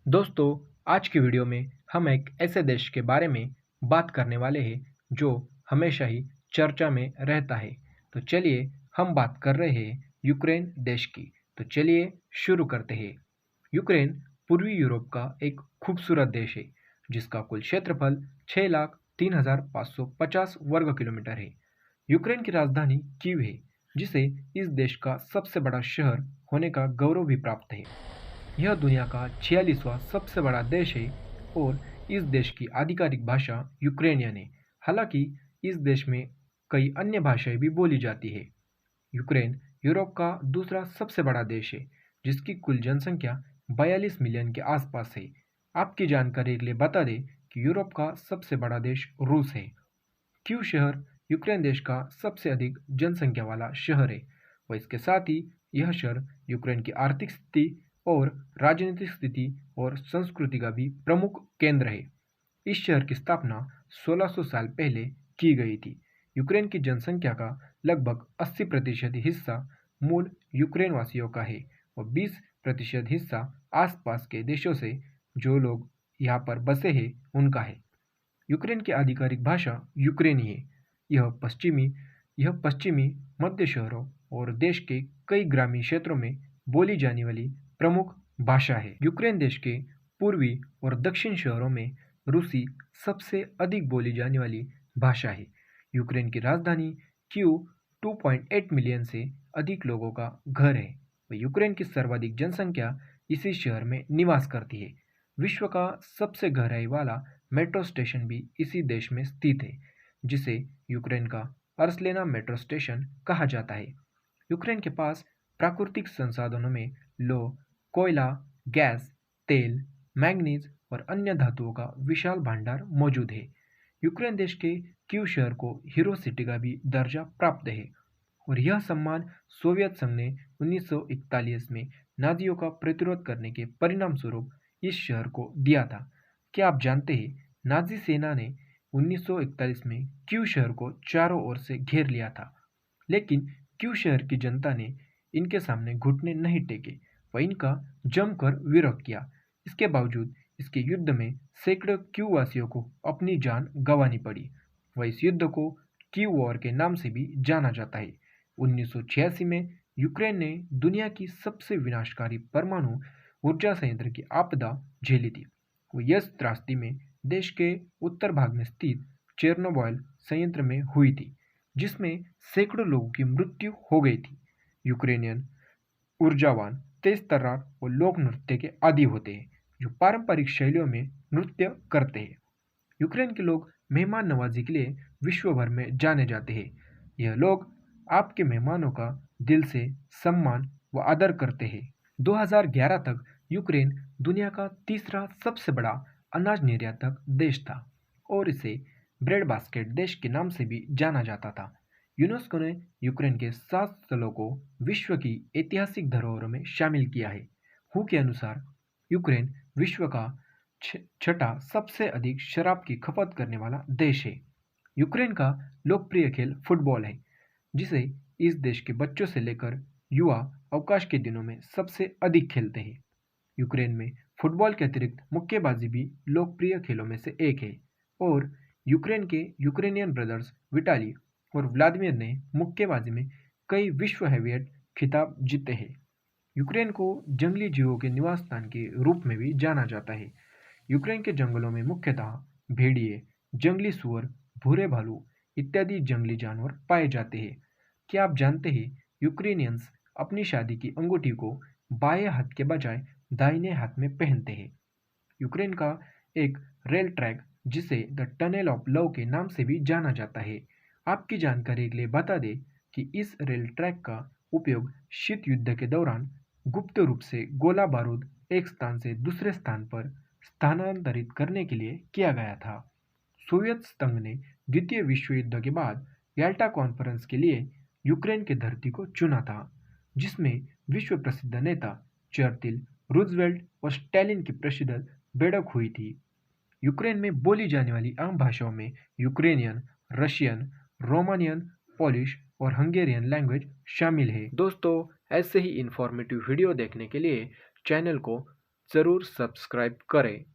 दोस्तों, आज की वीडियो में हम एक ऐसे देश के बारे में बात करने वाले हैं जो हमेशा ही चर्चा में रहता है। तो चलिए हम बात कर रहे हैं यूक्रेन देश की। तो चलिए शुरू करते हैं। यूक्रेन पूर्वी यूरोप का एक खूबसूरत देश है जिसका कुल क्षेत्रफल 6,03,550 वर्ग किलोमीटर है। यूक्रेन की राजधानी कीव है जिसे इस देश का सबसे बड़ा शहर होने का गौरव भी प्राप्त है। यह दुनिया का 46वां सबसे बड़ा देश है और इस देश की आधिकारिक भाषा यूक्रेनियन है। हालांकि इस देश में कई अन्य भाषाएं भी बोली जाती है। यूक्रेन यूरोप का दूसरा सबसे बड़ा देश है जिसकी कुल जनसंख्या 42 मिलियन के आसपास है। आपकी जानकारी के लिए बता दें कि यूरोप का सबसे बड़ा देश रूस है। क्यू शहर यूक्रेन देश का सबसे अधिक जनसंख्या वाला शहर है और इसके साथ ही यह शहर यूक्रेन की आर्थिक स्थिति और राजनीतिक स्थिति और संस्कृति का भी प्रमुख केंद्र है। इस शहर की स्थापना 1600 साल पहले की गई थी। यूक्रेन की जनसंख्या का लगभग 80% हिस्सा मूल यूक्रेन वासियों का है और 20% हिस्सा आसपास के देशों से जो लोग यहाँ पर बसे हैं उनका है। यूक्रेन की आधिकारिक भाषा यूक्रेनी है। यह पश्चिमी यह पश्चिमी मध्य शहरों और देश के कई ग्रामीण क्षेत्रों में बोली जाने वाली प्रमुख भाषा है। यूक्रेन देश के पूर्वी और दक्षिण शहरों में रूसी सबसे अधिक बोली जाने वाली भाषा है। यूक्रेन की राजधानी कीव 2.8 मिलियन से अधिक लोगों का घर है व यूक्रेन की सर्वाधिक जनसंख्या इसी शहर में निवास करती है। विश्व का सबसे गहराई वाला मेट्रो स्टेशन भी इसी देश में स्थित है जिसे यूक्रेन का अर्सलेना मेट्रो स्टेशन कहा जाता है। यूक्रेन के पास प्राकृतिक संसाधनों में लौह, कोयला, गैस, तेल, मैंगनीज और अन्य धातुओं का विशाल भंडार मौजूद है। यूक्रेन देश के कीव शहर को हीरो सिटी का भी दर्जा प्राप्त है और यह सम्मान सोवियत संघ ने 1941 में नाजियों का प्रतिरोध करने के परिणाम स्वरूप इस शहर को दिया था। क्या आप जानते हैं नाजी सेना ने 1941 में क्यू शहर को चारों ओर से घेर लिया था, लेकिन क्यू शहर की जनता ने इनके सामने घुटने नहीं टेके व इनका जमकर विरोध किया। इसके बावजूद इसके युद्ध में सैकड़ों क्यू वासियों को अपनी जान गंवानी पड़ी व इस युद्ध को क्यू वॉर के नाम से भी जाना जाता है। 1986 में यूक्रेन ने दुनिया की सबसे विनाशकारी परमाणु ऊर्जा संयंत्र की आपदा झेली थी। वो यह त्रासदी में देश के उत्तर भाग में स्थित चेर्नोबिल संयंत्र में हुई थी जिसमें सैकड़ों लोगों की मृत्यु हो गई थी। यूक्रेनियन ऊर्जावान, तेज तर्रार और लोक नृत्य के आदी होते हैं जो पारंपरिक शैलियों में नृत्य करते हैं। यूक्रेन के लोग मेहमान नवाजी के लिए विश्व भर में जाने जाते हैं। यह लोग आपके मेहमानों का दिल से सम्मान व आदर करते हैं। 2011 तक यूक्रेन दुनिया का तीसरा सबसे बड़ा अनाज निर्यातक देश था और इसे ब्रेड बास्केट देश के नाम से भी जाना जाता था। यूनेस्को ने यूक्रेन के 7 स्थलों को विश्व की ऐतिहासिक धरोहरों में शामिल किया है। हू के अनुसार यूक्रेन विश्व का छठा सबसे अधिक शराब की खपत करने वाला देश है। यूक्रेन का लोकप्रिय खेल फुटबॉल है जिसे इस देश के बच्चों से लेकर युवा अवकाश के दिनों में सबसे अधिक खेलते हैं। यूक्रेन में फुटबॉल के अतिरिक्त मुक्केबाजी भी लोकप्रिय खेलों में से एक है और यूक्रेन के यूक्रेनियन ब्रदर्स विटाली और व्लादिमीर ने मुक्केबाजी में कई विश्व हैवीवेट खिताब जीते हैं। यूक्रेन को जंगली जीवों के निवास स्थान के रूप में भी जाना जाता है। यूक्रेन के जंगलों में मुख्यतः भेड़िए, जंगली सुअर, भूरे भालू इत्यादि जंगली जानवर पाए जाते हैं। क्या आप जानते हैं यूक्रेनियंस अपनी शादी की अंगूठी को बाएं हाथ के बजाय दाहिने हाथ में पहनते हैं। यूक्रेन का एक रेल ट्रैक जिसे द टनल ऑफ लव के नाम से भी जाना जाता है। आपकी जानकारी के लिए बता दें कि इस रेल ट्रैक का उपयोग शीत युद्ध के दौरान गुप्त रूप से गोला बारूद एक स्थान से दूसरे स्थान पर स्थानांतरित करने के लिए किया गया था। सोवियत संघ ने द्वितीय विश्व युद्ध के बाद याल्टा कॉन्फ्रेंस के लिए यूक्रेन की धरती को चुना था जिसमें विश्व प्रसिद्ध नेता चर्चिल, रूजवेल्ट और स्टालिन की प्रसिद्ध बैठक हुई थी। यूक्रेन में बोली जाने वाली आम भाषाओं में यूक्रेनियन, रशियन, रोमानियन, पोलिश और हंगेरियन लैंग्वेज शामिल है। दोस्तों, ऐसे ही इंफॉर्मेटिव वीडियो देखने के लिए चैनल को ज़रूर सब्सक्राइब करें।